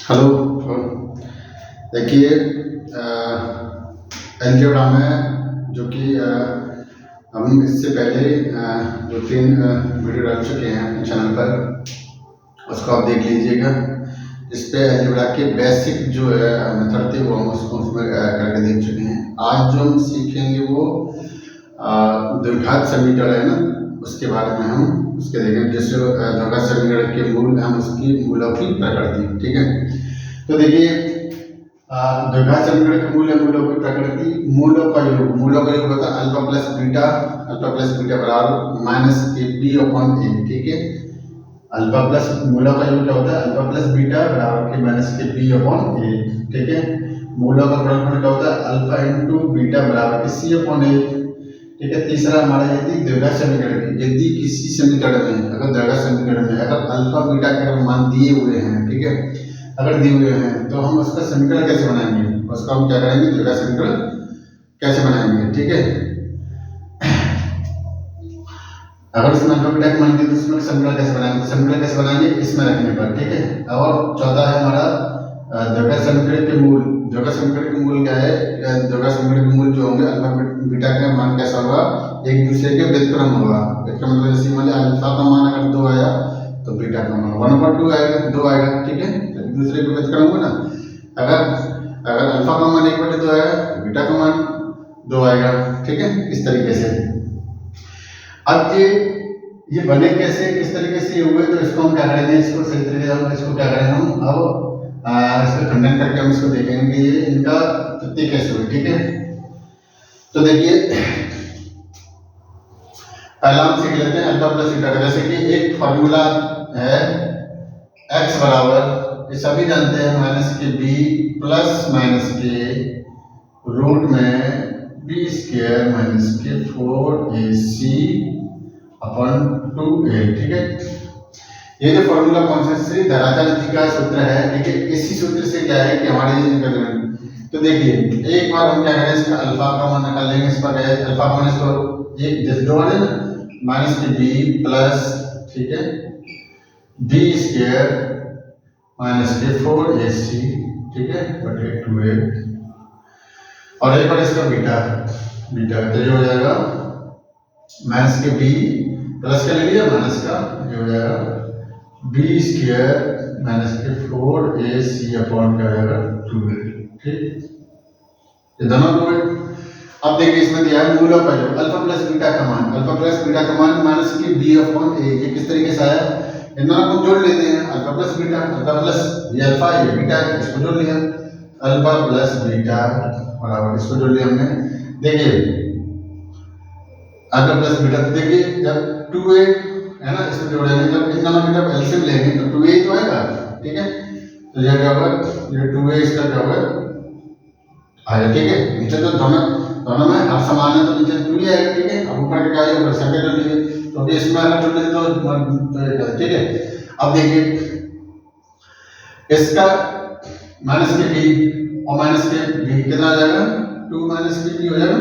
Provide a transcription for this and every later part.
Hello. देखिए, algebra में जो कि हम इससे पहले 2-3 वीडियो डाल चुके हैं अपने चैनल पर, उसको आप देख लीजिएगा। इस पे अलजेब्रा के बेसिक जो है मेथड थे वो हम उसको उसमें करके देख चुके हैं। आज जो हम सीखेंगे वो द्विघात समीकरण है ना, उसके बारे में हम उसके देखेंगे। जैसे द्विघात समीकरण के मूल हम उसकी मूलों की प्रकृति, ठीक है। तो देखिए, द्विघात समीकरण के मूल है मूलों की प्रकृति। मूलों का योग होता है अल्फा प्लस बीटा बराबर माइनस ए बी अपॉन ए, ठीक है। अल्फा प्लस मूलों का योग क्या होता है? अल्फा प्लस बीटा बराबर के माइनस के बी अपॉन ए, ठीक है। मूलों का गुणनफल क्या होता है? अल्फा इंटू बीटा बराबर के सी अपॉन ए, ठीक है। तीसरा हमारा यदि द्विघात समीकरण की, यदि किसी समीकरण में अगर द्विघात समीकरण में अगर अल्फा बीटा के मान दिए हुए हैं, ठीक है, अगर दिए हुए हैं तो हम उसका समीकरण कैसे बनाएंगे? उसका हम क्या करेंगे? द्विघात समीकरण कैसे बनाएंगे, ठीक है। अगर इसमें अल्फा बीटा के मान दिए तो उसमें समीकरण कैसे बनाएंगे? समीकरण कैसे बनाएंगे? इसमें रखने पर, ठीक है। और चौथा है हमारा द्विघात समीकरण के मूल। द्विघात समीकरण के मूल क्या है? द्विघात समीकरण के मूल जो होंगे अल्फा बीटा का मान कैसा होगा? एक दूसरे के व्युत्क्रम होगा। इसका मतलब जैसे मान लिया अल्फा का मान अगर 2 आया तो बीटा का मान 1/2 आएगा, 2 आएगा, ठीक है। एक दूसरे के व्युत्क्रम होगा ना। अगर अल्फा का मान 1/2 आएगा तो बीटा का मान 2 आएगा, ठीक है। इस तरीके से अब ये बने कैसे, किस तरीके से ये हुए, तो इसको हम क्या करेंगे? इसको सही तरीके से इसको क्या करेंगे हम अब इसका खंडन करके हम इसको देखेंगे कि ये इनका उत्पत्ति कैसे हुई, ठीक है। तो देखिए, पहला हम सीख लेते हैं अल्फा प्लस बीटा का। जैसे कि एक फॉर्मूला है x बराबर, ये सभी जानते हैं, माइनस के बी प्लस माइनस के रूट में बी स्क्वायर माइनस के 4ac अपॉन 2a, ठीक है। ये जो फॉर्मूला कौन सा? श्री धराचार्य जी का सूत्र है, ठीक है। इसी सूत्र से क्या है कि हमारे तो देखिए, एक बार हम क्या करें, इसका अल्फा का मान निकाल लेंगे। इस पर अल्फा का मान इसको एक जैसे जो है ना माइनस के बी प्लस, ठीक है, बी स्क्वायर माइनस के 4ac, ठीक है, बटे 2a, और एक बार इसका बीटा तो ये हो जाएगा माइनस के बी प्लस का ले लिया माइनस का, ये हो जाएगा बी स्क्वायर माइनस के 4ac अपॉन क्या हो जाएगा 2a, ठीक। ये दोनों दो है। अब देखिए, इसमें दिया है मूलों का योग अल्फा प्लस बीटा का मान माइनस की बी अपॉन ए। ये किस तरीके से आया? इन दोनों को जोड़ लेते हैं, alpha plus beta, alpha plus ये अल्फा ये बीटा, इसको जोड़ लिया, अल्फा प्लस बीटा बराबर इसको जोड़ लिया हमने। देखिए अल्फा प्लस बीटा, तो देखिए जब 2a है ना, इसमें जोड़ेंगे, जब इन दोनों की जब एलसीएम लेंगे तो 2a तो आएगा, ठीक है। तो ये क्या होगा? ये 2a इसका क्या होगा आएगा, ठीक है। नीचे तो दोनों में हर समान है तो नीचे 2 आएगा, ठीक है। अब ऊपर क्या आएगा? संख्या जोड़ लीजिए, क्योंकि इसमें अगर जोड़ लेते तो ठीक है। अब देखिए, इसका माइनस के बी और माइनस के बी कितना आ जाएगा? 2 माइनस के बी हो जाएगा,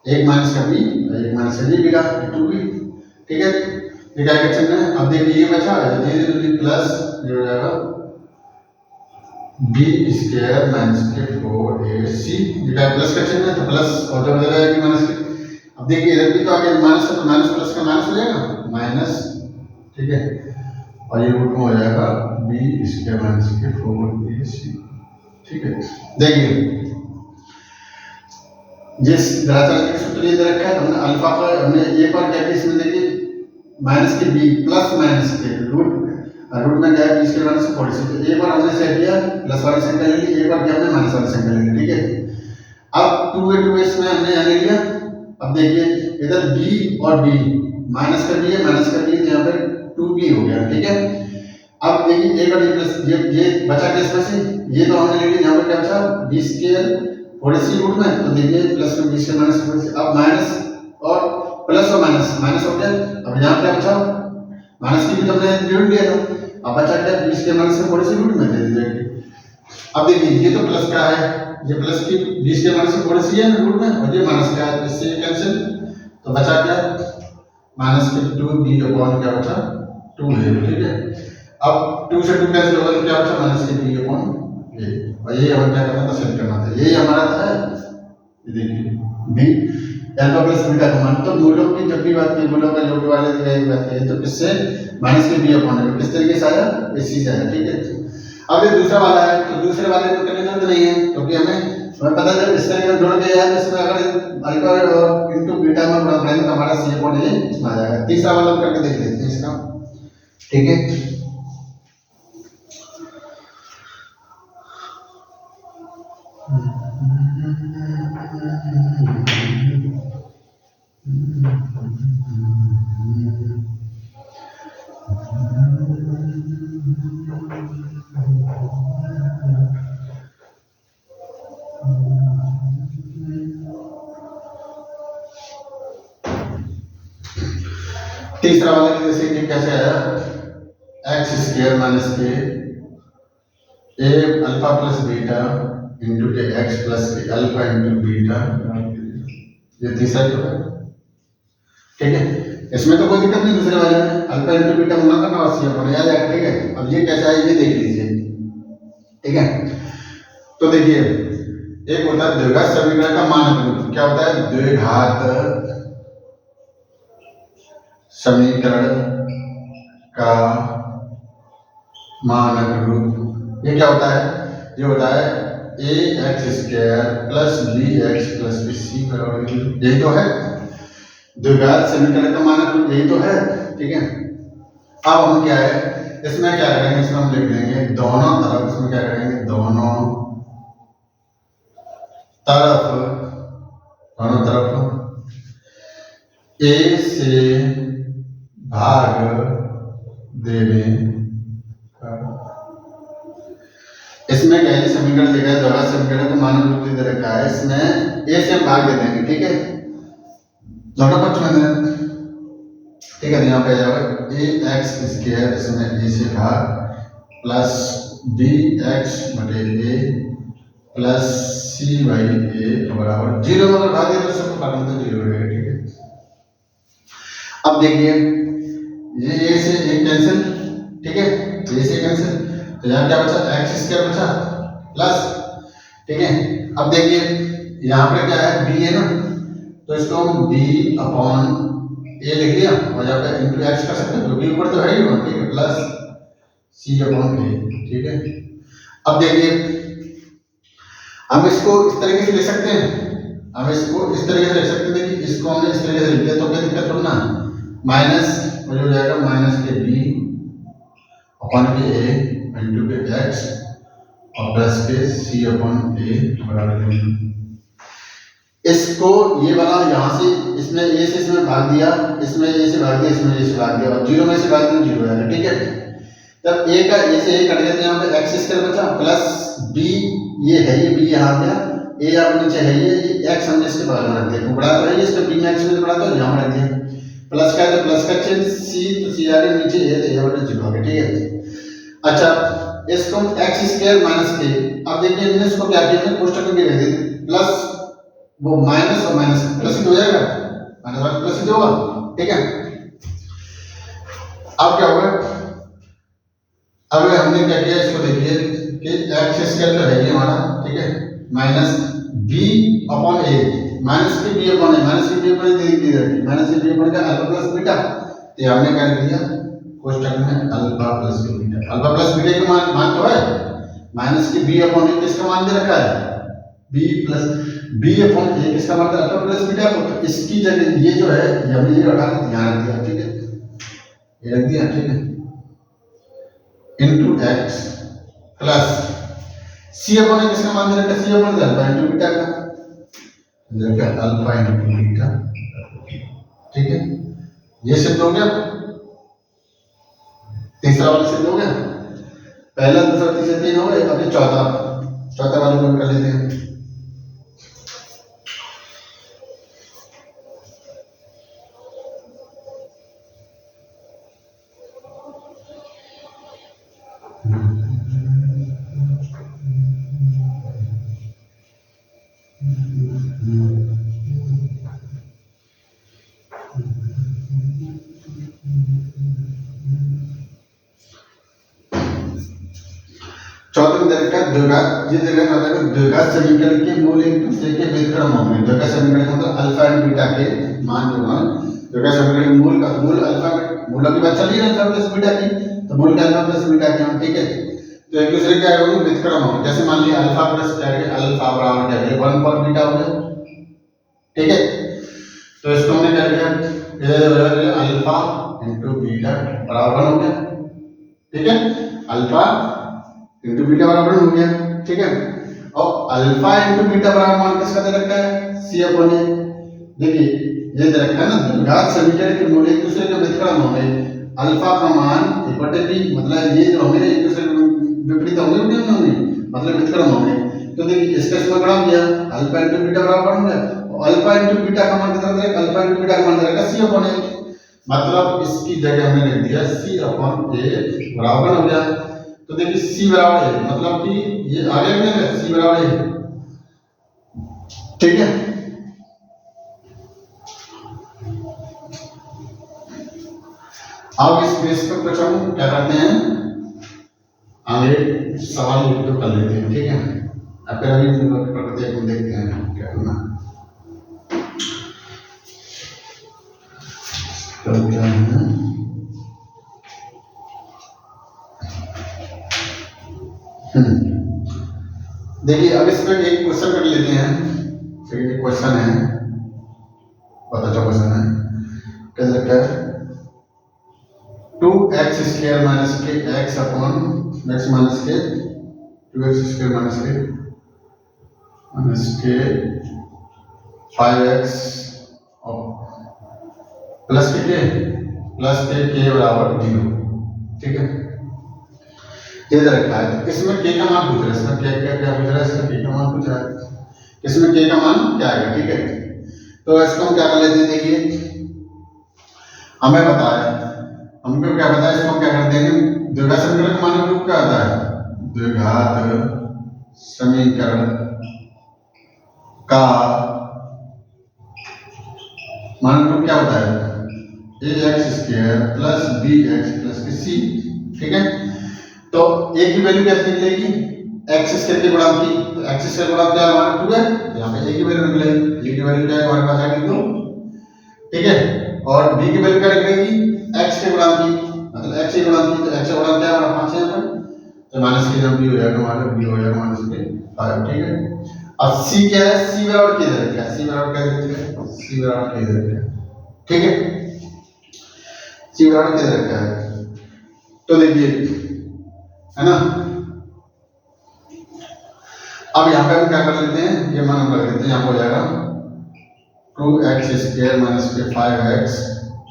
एक माइनस का बी एक माइनस का बी बिगा 2b, ठीक है। ये क्या चिन्ह है? अब देखिए ये बचा धीरे प्लस ये हो जाएगा बी स्क्वायर माइनस के 4ac, ये क्या प्लस का चिन्ह है तो प्लस, और जब इधर आएगी माइनस के, अब देखिए इधर भी तो आगे माइनस है तो माइनस प्लस का माइनस हो जाएगा माइनस, ठीक है। और ये रूट में हो जाएगा बी स्क्वायर माइनस के 4ac, ठीक है। देखिए जिस धराचार्य के सूत्र ये रखा है, हमने अल्फा का हमने एक बार क्या किया इसमें, देखिए माइनस के बी प्लस माइनस के रूट में क्या है बी स्क्वायर माइनस 4ac, तो एक बार हमने सेट किया प्लस वाली संख्या ले ली, एक बार क्या हमने माइनस वाली संख्या ले ली, ठीक है। अब 2a इसमें हमने यहाँ ले लिया। अब देखिए इधर b और b, माइनस का b है माइनस का b, यहाँ पे 2b हो गया, ठीक है। अब देखिए एक बार ये बचा किस में से, ये तो हमने ले लिया, यहाँ पे क्या बचा b स्क्वायर 4ac रूट में, तो देखिए प्लस में b स्क्वायर माइनस 4ac, अब माइनस और प्लस और माइनस हो गया। अब यहाँ क्या बचा? माइनस की भी तो हमने जोड़ लिया था, अब बचा क्या b square minus 4ac root में दे दीजिए। अब देखिए ये तो प्लस का है, ये प्लस की b स्क्वायर माइनस 4ac है रूट में, और ये माइनस का है, इससे ये कैंसिल, तो बचा क्या माइनस के 2b अपॉन क्या बचा 2a, ठीक है। अब 2 से 2 कैंसिल होगा तो क्या बचा माइनस के b अपॉन a, और ये हमें क्या करना था सेट करना था, यही हमारा था ये देखिए b अल्फा प्लस बीटा का मान। तो मूलों की जब भी बात की मूलों का योग वाले की बात की तो किससे माइनस के b अपॉन a, किस तरीके से आया इसी से आया, ठीक है। अब ये दूसरा वाला है तो दूसरे वाले को करने की जरूरत नहीं है क्योंकि हमें पता है इस तरीके से जोड़ के यार इसमें अगर अल्फा और इनटू बीटा में बड़ा तो हमारा c अपॉन a इसमें आ जाएगा। तीसरा वाला करके देख लेते हैं इसका, ठीक है। तीसरा वाला जैसे कि कैसे आया एक्स स्क्वायर माइनस के ए अल्फा प्लस बीटा इंटू के एक्स प्लस के अल्फा इंटू बीटा, ये तीसरा जो है, ठीक है। इसमें तो कोई दिक्कत नहीं, दूसरे वाले में अल्फा इंटू बीटा गुना करना और सी अपॉन आ जाएगा, ठीक है। अब ये कैसा है ये देख लीजिए, ठीक है। तो देखिए एक होता है द्विघात समीकरण का मानक रूप, क्या होता है द्विघात समीकरण का मानक रूप, ये क्या होता है, ये होता है A X square plus B X plus B C बराबर, यही तो है द्विघात समीकरण का मानक रूप, यही तो है, ठीक है। अब हम क्या है इसमें क्या करेंगे, इसमें हम लिख देंगे दोनों तरफ, इसमें क्या करेंगे दोनों तरफ ए से भाग देने, इसमें क्या है समीकरण लिखा है द्विघात समीकरण को मानक रूप से दे रखा है, इसमें ए से भाग दे देंगे, ठीक है, दोनों पक्ष में दें, ठीक है। यहाँ पे जाएगा ए एक्स स्क्वायर, इसमें ए से भाग प्लस बी एक्स बटे ए प्लस सी बाई ए बराबर जीरो, मतलब भाग दिया तो सबको काटना तो जीरो रहेगा, ठीक है। अब देखिए ये ए से एक कैंसिल, ठीक है, ए से कैंसिल, तो यहाँ क्या बचा एक्स स्क्वायर बचा प्लस, ठीक है। अब देखिए यहाँ पे क्या है बी है ना, तो इसको हम बी अपॉन ए लिख लिया और यहाँ पे इंटू एक्स कर सकते हैं क्योंकि ऊपर तो है ही ना, ठीक है, प्लस सी अपॉन ए, ठीक है। अब देखिए हम इसको इस तरीके से लिख सकते हैं, हम इसको इस तरीके से लिख सकते हैं कि इसको हमने इस तरीके से लिख दिया तो क्या दिक्कत थोड़ा ना, माइनस हो जाएगा माइनस के बी अपॉन के ए इंटू के एक्स और प्लस के सी अपॉन ए बराबर, इसको ये वाला यहाँ से इसमें ए से इसमें भाग दिया, इसमें ए से भाग दिया, इसमें ए से भाग दिया और जीरो में से भाग दिया जीरो आएगा, ठीक है। तब ए का ए से ए कट गया तो यहाँ पे एक्स स्क्वायर बचा प्लस बी, ये है ये बी यहाँ गया, ए आप नीचे है ये एक्स हमने इसके बगल में रख दिया, बड़ा तो है ये इसका बी में एक्स में बड़ा तो यहाँ रख दिया, प्लस का तो प्लस का चेंज सी तो सी आ गया नीचे ये तो ये बटे जीरो आ गया, ठीक है। अच्छा इसको एक्स स्क्वायर माइनस के, अब देखिए हमने इसको क्या किया हमने कोष्टक में रख दिया प्लस वो माइनस और माइनस प्लस ही हो जाएगा, माइनस और प्लस ही होगा, ठीक है। अब क्या होगा, अब हमने क्या किया इसको देखिए कि एक्स स्क्वायर तो है ये हमारा, ठीक है, माइनस बी अपॉन ए, माइनस के बी अपॉन ए, माइनस के बी अपॉन ए दे रखी, माइनस के बी अपॉन का अल्फा प्लस बीटा, तो हमने क्या लिख दिया कोष्टक में alpha plus beta, alpha plus beta का मान तो है, माइनस के बी अपॉन ए किसका मान दे रखा है बी प्लस बी अपॉन ए किसका मान अल्फा प्लस बीटा को, तो इसकी जगह ये जो है ये हमने ये हटा के ध्यान रख दिया, ठीक है, ये रख दिया, ठीक है, इनटू एक्स प्लस सी अपॉन ए किसका मान दे रखा सी अपॉन अल्फा इनटू बीटा का, देखिए अल्फा इनटू बीटा, ठीक है। ये सिद्ध हो गया, तीसरा वाला सिद्ध हो गया, पहला दूसरा तीसरा तीन हो गए, अभी चौथा वाले को कर लेते हैं। द्विघात ये देखा जाता है कि द्विघात समीकरण के मूल एक दूसरे के व्युत्क्रम होंगे। द्विघात समीकरण का मतलब अल्फा एंड बीटा के मान जो है द्विघात समीकरण के मूल का मूल अल्फा मूल की बात चल रही है अल्फा प्लस बीटा की, तो मूल का अल्फा प्लस बीटा के, ठीक है। तो एक दूसरे क्या होंगे व्युत्क्रम होंगे। जैसे मान लिया अल्फा प्लस क्या है अल्फा बराबर क्या है 1 पर बीटा हो गया, ठीक है। तो इसको हमने क्या किया इधर अल्फा इनटू बीटा बराबर 1 हो गया, ठीक है। अल्फा इनटू बीटा बराबर हो गया, ठीक है। और अल्फा इनटू बीटा बराबर मान किसका दे रखा है सी अपॉन ए। देखिए ये दे रखा है ना द्विघात समीकरण के मूल एक दूसरे के व्युत्क्रम होंगे। अल्फा का मान इक्वल टू बी मतलब ये जो होंगे एक दूसरे के विपरीत होंगे मतलब व्युत्क्रम होंगे। तो देखिए इसका इसमें गुणा किया अल्फा इनटू बीटा बराबर हो गया और अल्फा इनटू बीटा का मान कितना दे रखा अल्फा इनटू बीटा का मान दे रखा सी अपॉन ए। मतलब इसकी जगह हमने लिख दिया सी अपॉन ए बराबर हो गया। तो देखिए सी बराबर है मतलब कि ये आगे भी है सी बराबर है, ठीक है। अब इस बेस पर कुछ हम क्या करते हैं आगे सवाल लिख कर लेते हैं, ठीक है। अब फिर अभी प्रकृति को देखते हैं क्या करना तो क्या है। देखिए अब इसमें एक क्वेश्चन कर लेते हैं। एक क्वेश्चन है बहुत अच्छा क्वेश्चन है, क्या लिखा है 2x² माइनस के x अपॉन x माइनस के 2x² माइनस के 5x प्लस के बराबर 0, ठीक है। ये दे रखा है इसमें के का मान पूछ रहा है, इसमें क्या पूछ रहा है, इसमें के का मान पूछ रहा है, इसमें के का मान क्या आएगा, ठीक है। तो इसको हम क्या कर लेते हैं, देखिए हमें पता है हमको क्या पता है, इसको हम क्या करते हैं द्विघात समीकरण का मान रूप क्या आता है द्विघात समीकरण का मान रूप क्या होता है ax² plus bx plus c, ठीक है। तो a की वैल्यू कैसे निकलेगी x² के गुणांक की, तो x² गुणांक क्या है हमारा 2 है, यहाँ पे a की वैल्यू निकलेगी, a की वैल्यू क्या है हमारे पास आएगी 2, ठीक है। और b की वैल्यू क्या निकलेगी x के गुणांक की, मतलब x के गुणांक की, तो x का गुणांक क्या है हमारा 5 है यहाँ पर, तो माइनस के जब b हो जाएगा हमारा b हो जाएगा माइनस के 5, ठीक है। अब c क्या है c बराबर क्या दे रखा है, c बराबर क्या दे रखा है, c बराबर क्या दे रखा है, ठीक है। c बराबर क्या दे रखा है, तो देखिए है ना। अब यहाँ पे हम क्या कर लेते हैं, ये मान हम रख लेते हैं, यहाँ हो जाएगा 2x² माइनस के 5x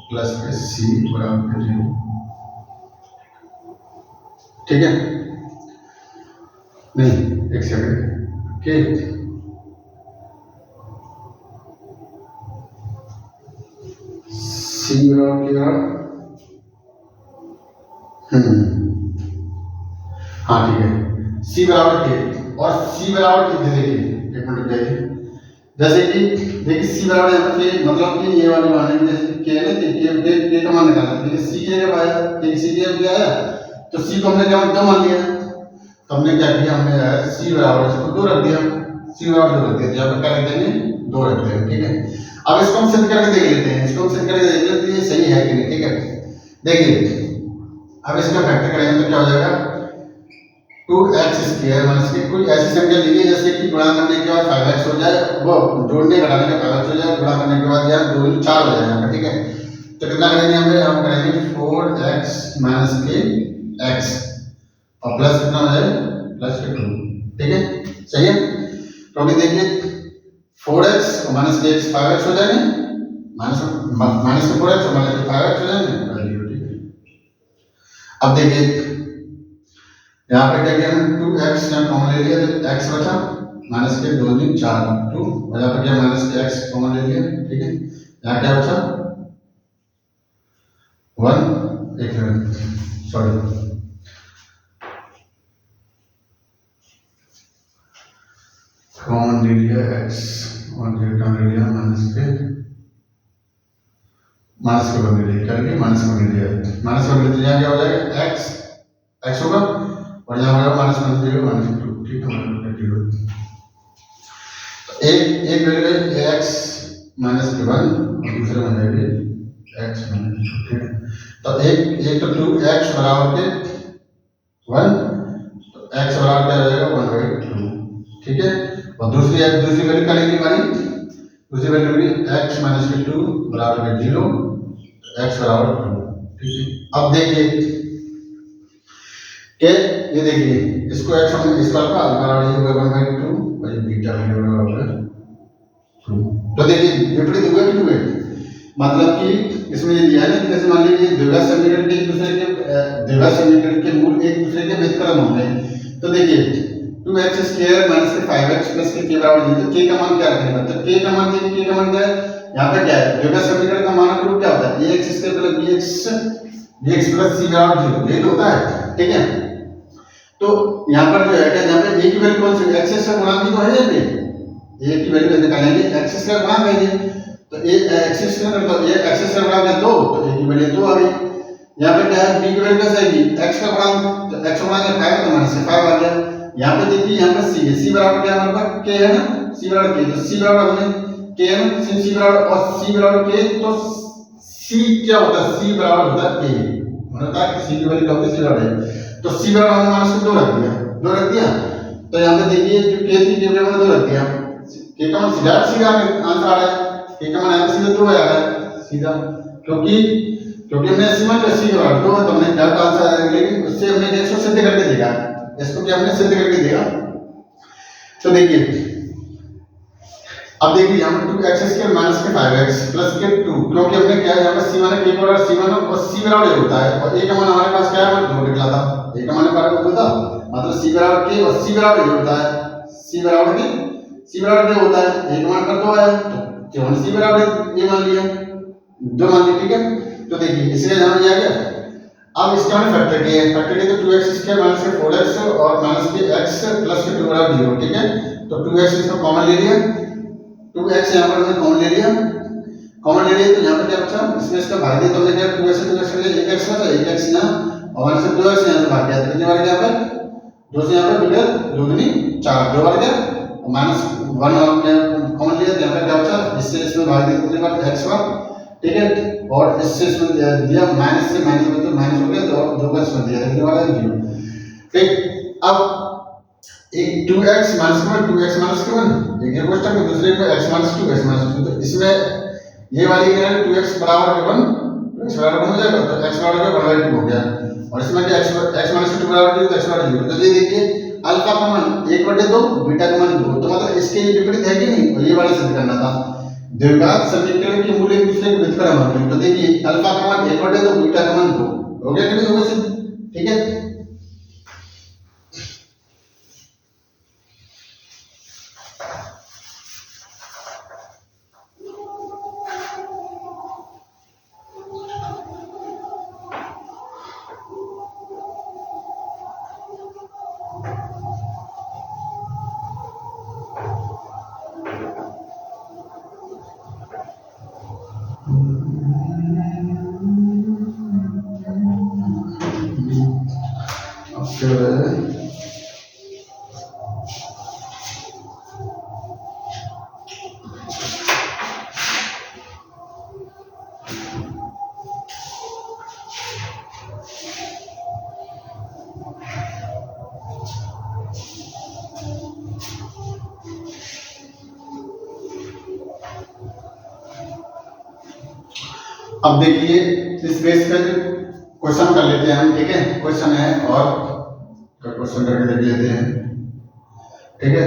प्लस के c बराबर 0, ठीक है। नहीं एक सेकंड, ठीक c बराबर क्या, हाँ ठीक है c बराबर के और c बराबर के देखिए एक मिनट जाइए, जैसे कि देखिए c बराबर यहाँ पे मतलब कि ये वाली मान है जैसे कि है ना के का मान निकालना है, देखिए c की जगह आया, देखिए c की जगह आया तो c को हमने क्या दो मान लिया, तो हमने क्या किया हमने c बराबर इसको 2 रख दिया, c बराबर 2 रख दिया, यहाँ पे क्या रख देंगे 2 रख देंगे, ठीक है। अब इसको हम सिद्ध करके देख लेते हैं, इसको हम सिद्ध करके देख लेते हैं ये सही है कि नहीं, ठीक है। देखिए अब इसका फैक्टर करेंगे तो क्या हो जाएगा 2x² माइनस के कोई ऐसी संख्या लीजिए जैसे कि गुणा करने के बाद 5x हो जाए, वो जोड़ने घटाने का 5x हो जाए, गुणा करने के बाद यार 2 4 हो जाएगा, ठीक है। तो कितना करेंगे हम करेंगे 4x माइनस के x और प्लस कितना हो जाए प्लस के 2, ठीक है सही है। तो अभी देखिए 4x और माइनस के x 5x हो जाएंगे, माइनस के 4x और माइनस के 5x हो जाएंगे, ठीक है। अब देखिए यहाँ पे क्या किया हमने 2x यहाँ कॉमन ले लिया तो x बचा माइनस के 2 दूनी 4 2 और यहाँ पे क्या माइनस के x कॉमन ले लिया, ठीक है। यहाँ क्या बचा 1 एक मिनट सॉरी कॉमन ले लिया x और रिटर्न ले लिया माइनस के 1 ले लिया, क्या लिया माइनस 1 ले लिया, माइनस 1 ले लिया, यहाँ क्या हो जाएगा x होगा और यहाँ होगा -1 -2 ठीक है, 1 + 0। एक वैल्यू है x - 1 और दूसरे में है x - 2, ठीक है। तो एक तो 2x बराबर के 1, तो x बराबर क्या हो जाएगा 1/2, ठीक है। और दूसरी वैल्यू क्या लेनी हमारी, दूसरी वैल्यू भी x - 2 बराबर के 0, x बराबर 2, ठीक है। अब देखिए कि ये देखिए इसको x हमने इसका अल्फा बराबर ये होगा 1/2 और ये बीटा बराबर 2। तो देखिए विपरीत हुआ कि हुए, मतलब कि इसमें ये दिया है ना कि जैसे मान लीजिए द्विघात समीकरण के द्विघात समीकरण के मूल एक दूसरे के व्युत्क्रम होंगे। तो देखिए 2x² - 5x + k बराबर 0, तो k का मान क्या रखेगा, तो k का मान देखिए, k का मान क्या है यहाँ पे, क्या है द्विघात समीकरण का मानक रूप क्या होता है, ax² + bx + c बराबर 0, यही तो होता है, ठीक है। तो यहाँ पर जो है क्या, यहाँ पे a की वैल्यू कौन सी है, x से गुणा की तो है, ये a की वैल्यू कैसे निकालेंगे, x से गुणा करेंगे, तो a x से तो ये x से गुणा किया 2, तो a की वैल्यू 2 आ गई। यहाँ पे क्या है b की वैल्यू कैसे आएगी, x का गुणा, तो x गुणा के 5 तो -5 आ गया। यहाँ पे देखिए यहाँ पे c है, c बराबर क्या हमारे पास k है ना, c बराबर k, तो c बराबर हमने k है ना, c बराबर और c बराबर k, तो c क्या होता है, c बराबर होता है k, मतलब कि c की वैल्यू क्या होती है, c बराबर, तो c बराबर हमने -2 रख दिया, 2 रख दिया। तो यहाँ पे देखिए जो k थी k बराबर 2 रख दिया, k का मान सीधा आंसर आ रहा है, k का मान यहाँ पे सीधा 2 आ रहा है सीधा, क्योंकि हमने c1 + c बराबर 2 है, तो हमने डायरेक्ट आंसर आ जाएगा, लेकिन उससे हमने इसको सिद्ध करके देखा, इसको क्या हमने सिद्ध करके देखा। तो देखिए अब देखिए यहाँ पर 2x² - 5x + k2, क्योंकि हमने क्या है यहाँ पर c1 k बराबर c1 और c बराबर ये होता है, और a का मान हमारे पास क्या है, 2 निकला था, a का मान हमारे पास 2 था, मतलब c बराबर k और c बराबर ये होता है, c बराबर k होता है, a का मान पर 2 आया, तो हमने c बराबर ये मान लिया, 2 मान लिया, ठीक है। तो देखिए इसलिए यहाँ ये आ गया। अब इसका हमने फैक्टर किया है, फैक्टर किया तो 2x² - 4x और -kx + k2 बराबर 0, ठीक है। तो 2x इसको कॉमन ले लिया, 2x यहाँ पर हमने कॉमन ले लिया, तो यहाँ पर क्या बचा, इसमें इसका भाग दिया, तो हमने क्या 2x से 2x ले 1x बचा, 1x यहाँ और 1 से 2x यहाँ से भाग गया, तो कितने बार गया यहाँ पर 2 से यहाँ पर 2 दूनी 4, 2 बार गया, और -1 हमने कॉमन लिया, तो यहाँ पर क्या बचा, इससे इसमें भाग दिया कितने बार, x बार, ठीक है। और इससे इसमें दिया माइनस से माइनस में, तो माइनस हो गया, तो 2 का इसमें दिया कितने बार 0, ठीक। अब एक 2x - 1 2x - 1 एक है क्वेश्चन में, दूसरे पे x - 2 x - 2, तो इसमें ये वाली क्या है 2x बराबर 1, x बराबर 1 हो जाएगा, तो x बराबर 1/2 हो गया, और इसमें क्या x - 2 बराबर 0, तो x बराबर 0, तो ये देखिए अल्फा का मान 1/2 बीटा का मान 2, तो मतलब इसके विपरीत है कि नहीं, और ये वाला सिद्ध करना था, द्विघात समीकरण के मूल एक दूसरे के व्युत्क्रम होंगे, तो देखिए अल्फा का मान 1/2 बीटा का मान 2 हो गया कि नहीं होगा सिद्ध, ठीक है। अब देखिए इस बेस पे क्वेश्चन कर लेते हैं हम, ठीक है, क्वेश्चन है और क्वेश्चन करके देख लेते हैं, ठीक है।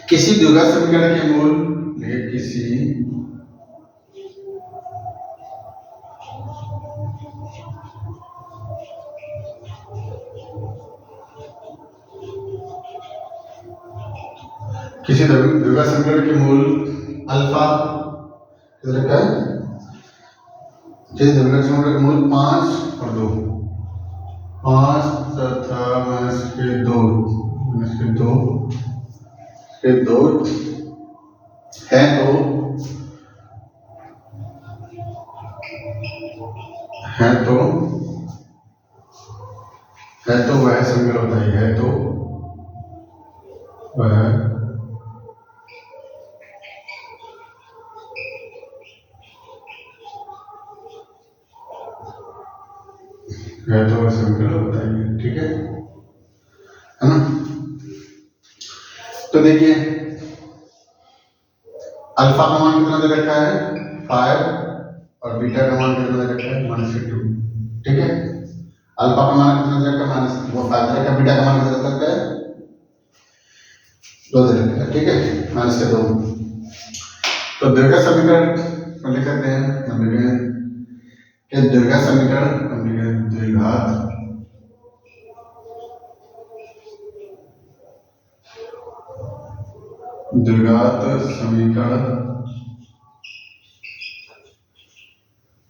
किसी द्विघात समीकरण के मूल किसी द्विघात समीकरण के मूल अल्फा किधर का है, किसी द्विघात समीकरण के मूल 5 और 2, 5 तथा -2 है तो वह समीकरण बताइए, है तो वह है तो समीकरण बताइए, ठीक है ना। तो देखिए अल्फा का मान कितना दे रखा है 5 और बीटा का मान कितना दे रखा है -2, ठीक है। अल्फा का मान कितना दे रखा है -5 दे रखा है, बीटा का मान कितना दे रखा है 2 दे रखा है, ठीक है, -2। तो द्विघात समीकरण को लिख सकते हैं, हम लिखेंगे कि द्विघात समीकरण, हम लिखेंगे द्विघात समीकरण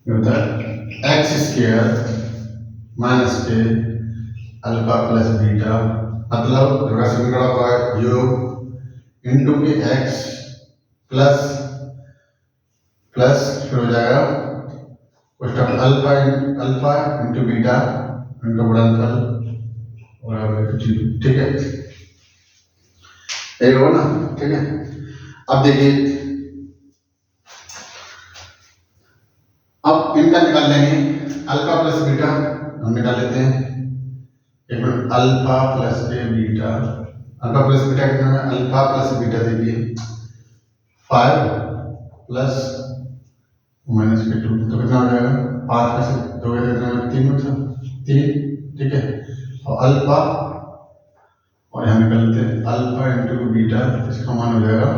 होता है एक्स स्क्वायर माइनस के अल्फा प्लस बीटा, मतलब द्विघात समीकरण का योग इंटू के एक्स प्लस फिर हो जाएगा उस टाइम अल्फा इंटू बीटा इनका गुणनफल बराबर 0, ठीक है, यही होगा ना, ठीक है। अब देखिए अब इनका निकाल लेंगे अल्फा प्लस बीटा, हम निकाल लेते हैं एक मिनट। अल्फा प्लस के बीटा, अल्फा प्लस बीटा कितना है, अल्फा प्लस बीटा देखिए 5 प्लस -2 तो कितना हो जाएगा 5 में से 2 कितना 3 में से 3, ठीक है। और अल्फा और यहाँ निकाल लेते हैं अल्फा इंटू बीटा, इसका मान हो जाएगा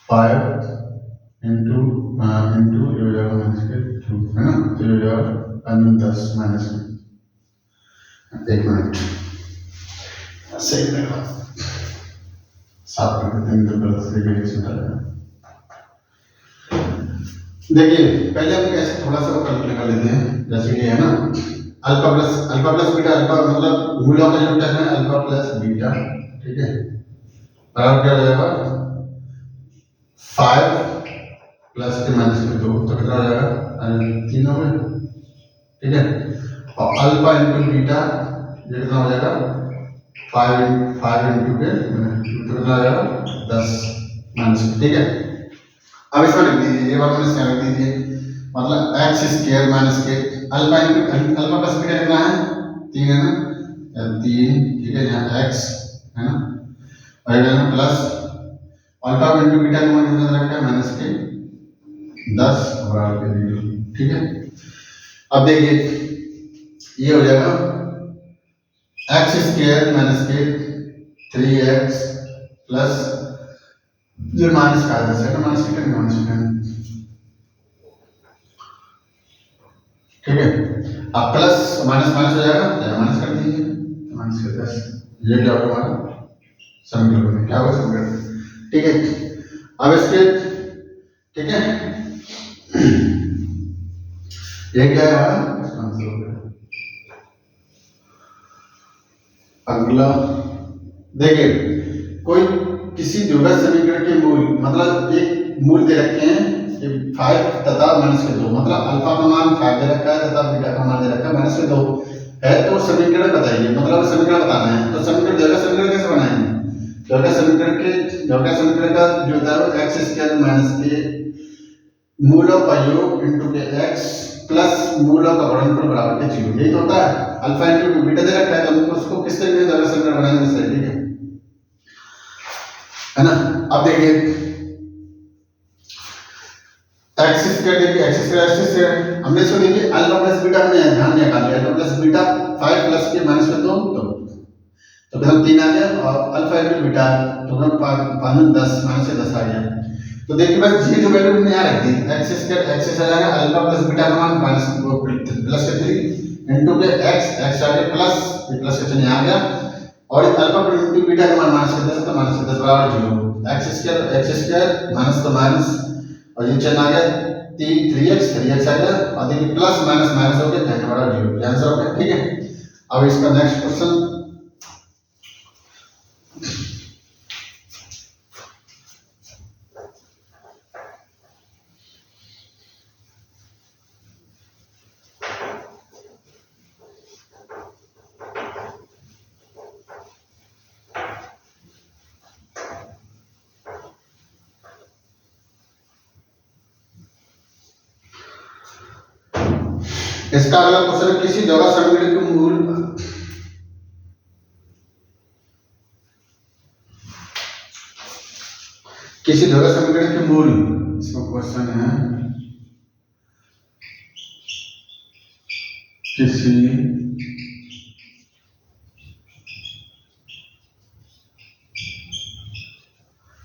5 इंटू ये हो जाएगा -2 है ना, तो ये हो जाएगा 10 माइनस में, एक मिनट सही रहेगा, साफ कर देते हैं तो गलत तरीके से निकालेगा। देखिए पहले हम ऐसे थोड़ा सा कर निकाल लेते हैं, जैसे कि है ना अल्फा प्लस बीटा, अल्फा मतलब मूलों का योग है अल्फा प्लस बीटा, ठीक है, बराबर क्या हो जाएगा 5 प्लस के -2 तो कितना हो जाएगा 3 हो गए, ठीक है। और अल्फा इंटू बीटा ये कितना हो जाएगा 5 इंटू के तो कितना हो जाएगा 10 -, ठीक है। अब इसमें लिख दीजिए, ये वाला इसमें लिख दीजिए, मतलब एक्स स्क्वायर माइनस के अल्फा अल्फा प्लस बीटा कितना है 3 है ना, 3, ठीक है, यहाँ एक्स है ना, और ये है प्लस अल्फा इंटू बीटा का मान कितना रखा है -10 बराबर 0, ठीक है। अब देखिए ये हो जाएगा एक्स स्क्वायर माइनस के 3x प्लस ये माइनस का 10 है ना, माइनस, ठीक है। अब प्लस माइनस माइनस हो जाएगा, या माइनस कर दीजिए, माइनस के 10, ये क्या होगा हमारा समीकरण में क्या होगा समीकरण, ठीक है। अब इसके, ठीक है, ये क्या है हमारा इसका आंसर हो गया। अगला देखिए कोई किसी द्विघात समीकरण के मूल, मतलब एक मूल दे रखे हैं 5 तथा -2, मतलब अल्फा का मान 5 दे रखा है तथा बीटा का मान दे रखा है -2 है, तो समीकरण बताइए, मतलब समीकरण बताना है। तो समीकरण द्विघात समीकरण कैसे बनाएंगे, द्विघात समीकरण का जो होता है एक्स स्क्वायर माइनस के मूलों का योग इंटू के एक्स प्लस मूलों का गुणनफल बराबर के 0, यही तो होता है। अल्फा इंटू बीटा दे रखा है तो हमको उसको किस तरीके से द्विघात समीकरण बनाएंगे, सही, ठीक है ना। अब देखिए एक्स स्क्वायर, देखिए एक्स स्क्वायर हमने इसको देखिए अल्फा प्लस बीटा में ध्यान नहीं रखा, अल्फा प्लस बीटा 5 प्लस के -2 तो फिर 3 आ गया, और अल्फा इंटू बीटा तो हम 5 10 -10 आ गया। तो देखिए बस ये जो वैल्यू हमने यहाँ रख दी एक्स स्क्वायर एक्स से आ जाएगा अल्फा प्लस बीटा का मान प्लस के 3 इंटू के एक्स आ गया प्लस के चिन्ह आ गया, और अल्फा इंटू बीटा का मान -10 तो -10 बराबर 0, एक्स स्क्वायर माइनस तो माइनस और ये चिन्ह आ गया 3x आ गया, और देखिए प्लस माइनस माइनस हो गया तो बराबर 0, आंसर हो गया, ठीक है। अब इसका नेक्स्ट क्वेश्चन, इसका अगला क्वेश्चन है किसी द्रव्य समीकरण के मूल इसका क्वेश्चन है किसी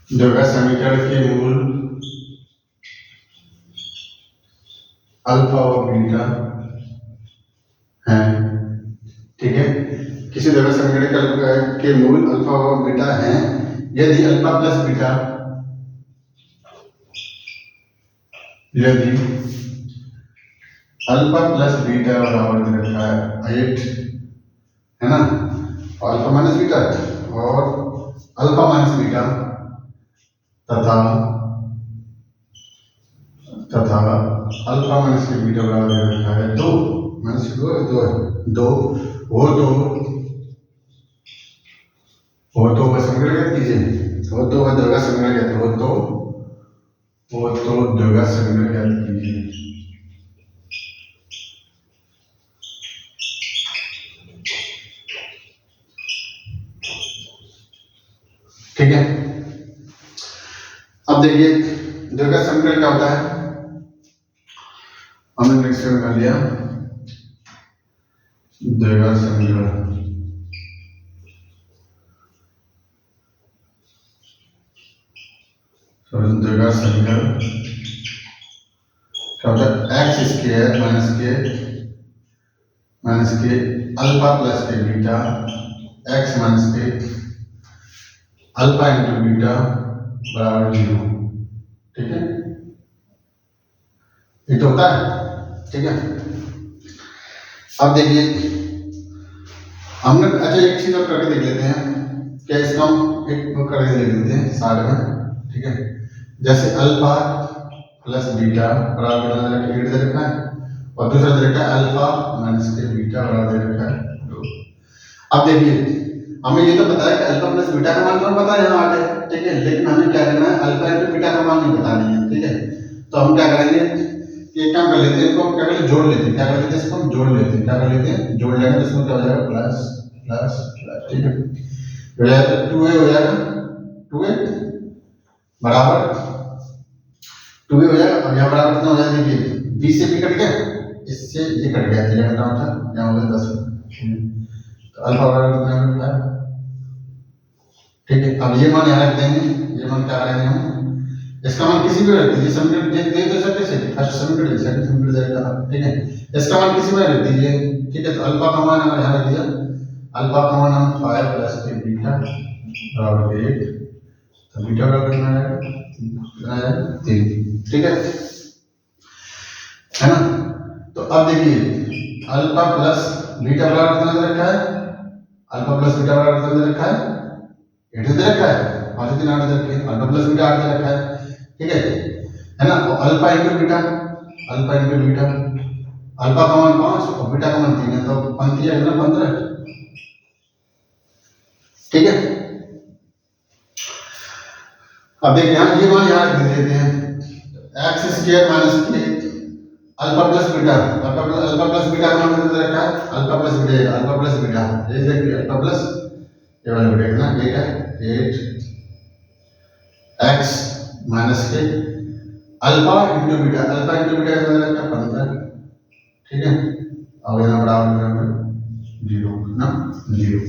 द्रव्य समीकरण के मूल अल्फा और बीटा है। ठीक है, किसी द्रव्य समीकरण के मूल अल्फा और बीटा हैं यदि अल्फा प्लस बीटा बराबर दे रखा है 8 है ना, और अल्फा माइनस बीटा और अल्फा माइनस बीटा तथा अल्फा माइनस के बीटा बराबर दे रखा है 2 माइनस 2 वो तो बस समीकरण कह दीजिए, वो तो द्रव्य समीकरण कहते हैं, वो तो द्रव्य समीकरण ज्ञात कीजिए। ठीक है, अब देखिए द्रव्य समीकरण क्या होता है, हमने नेक्स्ट में कर लिया द्रव्य समीकरण। द्रव्य समीकरण क्या होता है, एक्स स्क्वायर माइनस के अल्फा प्लस के बीटा एक्स माइनस के अल्फा इंटू बीटा बराबर 0। ठीक है, ये तो होता है। ठीक है, अब देखिए हमने अच्छा एक चीज और करके देख लेते हैं, क्या इसका हम एक करके देख लेते हैं साइड में। ठीक है, जैसे अल्फा प्लस बीटा बराबर 8 दे रखा है और दूसरा दे रखा है अल्फा माइनस के बीटा बराबर दे रखा है 2। अब देखिए हमें ये तो पता है कि अल्फा प्लस बीटा का मान तो पता है यहाँ आगे। ठीक है, लेकिन हमें क्या करना है, अल्फा इंटू बीटा का मान नहीं पता नहीं है। ठीक है, तो हम क्या करेंगे, एक काम कर लेते हैं, इसको क्या करें, जोड़ लेते हैं। क्या कर लेते हैं, इसको हम जोड़ लेते हैं। क्या कर लेते हैं, जोड़ लेंगे तो इसमें क्या हो जाएगा, प्लस प्लस प्लस। ठीक है, हो जाएगा 2a हो जाएगा, 2a बराबर 2a हो जाएगा। अब यहाँ बराबर कितना हो जाएगा, देखिए b से b कट गया, इससे ये कट गया, तो कितना होता है, यहाँ हो गया 10। तो अल्फा बराबर कितना होता है। ठीक है, अब ये मान यहाँ रख देंगे, ये मान क्या करेंगे हम, इसका मान किसी भी रख दीजिए, समीकरण दे तो सकते से फर्स्ट समीकरण सेकंड समीकरण देगा। ठीक है, इसका मान किसी में रख दीजिए। ठीक है, तो अल्फा का मान हमारे यहाँ रख दिया, अल्फा का मान हम 5 प्लस के बीटा बराबर 1, तो बीटा बराबर कितना है 3। ठीक है ना, तो अब देखिए अल्फा प्लस बीटा बराबर कितना दे रखा है, अल्फा प्लस बीटा बराबर कितना दे रखा है, 8 दे रखा है, 5 3 8 दे रखा है, अल्फा प्लस बीटा 8 दे रखा है। ठीक है ना, और अल्फा इंटू बीटा अल्फा का मान 5 और बीटा का मान 3 है, तो 5 है ना 15। ठीक है, अब देखिए यहाँ ये मान यहाँ रख देते हैं, एक्स स्क्वायर माइनस के अल्फा प्लस बीटा का मान कितना रखा है, अल्फा प्लस बीटा ये देखिए अल्फा प्लस ये वाला बीटा कितना 8 है, 8 एक्स माइनस के अल्फा इंटू बीटा कितना रखा है 15। ठीक है, अब यहाँ बराबर 0 ना 0।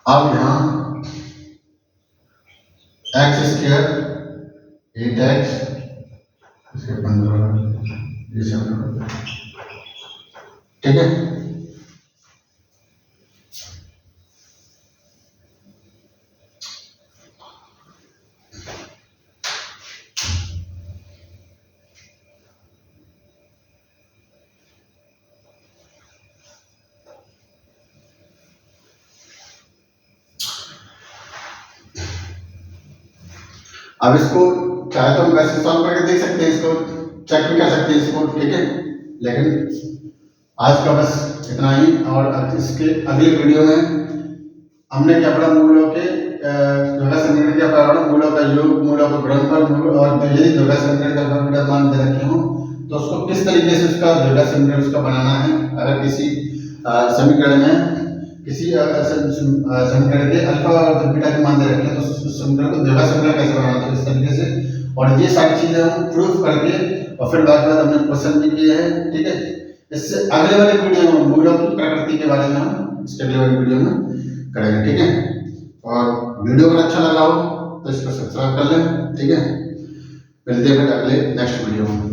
अब यहाँ एक्स स्क्वायर 8x इसके 15 ये सब। ठीक है, अब इसको चाहे तो हम वैसे सॉल्व करके देख सकते हैं, इसको चेक भी कर सकते हैं इसको। ठीक है, लेकिन आज का बस इतना ही, और इसके अगले वीडियो में हमने क्या पढ़ा, मूलों के द्रव्य समीकरण क्या पढ़ा, मूलों का योग, मूलों का गुणनफल, और यदि द्रव्य समीकरण का मान दे रखे हो तो उसको किस तरीके से उसका डेटा समीकरण उसका बनाना है। अगर किसी समीकरण में किसी समीकरण के अल्फा और बीटा के मान दे रखे हैं तो उस समीकरण को डेटा समीकरण कैसे बनाना है इस तरीके से। और ये सारी चीजें हम प्रूफ करके और फिर बाद हमने क्वेश्चन भी किए हैं। ठीक है, इससे अगले वाले वीडियो में मूलों की प्रकृति के बारे में हम इसके अगले वाले वीडियो में करेंगे। ठीक है, और वीडियो अगर अच्छा लगा हो तो इसको सब्सक्राइब कर लें। ठीक है, मिलते हैं फिर अगले नेक्स्ट वीडियो में।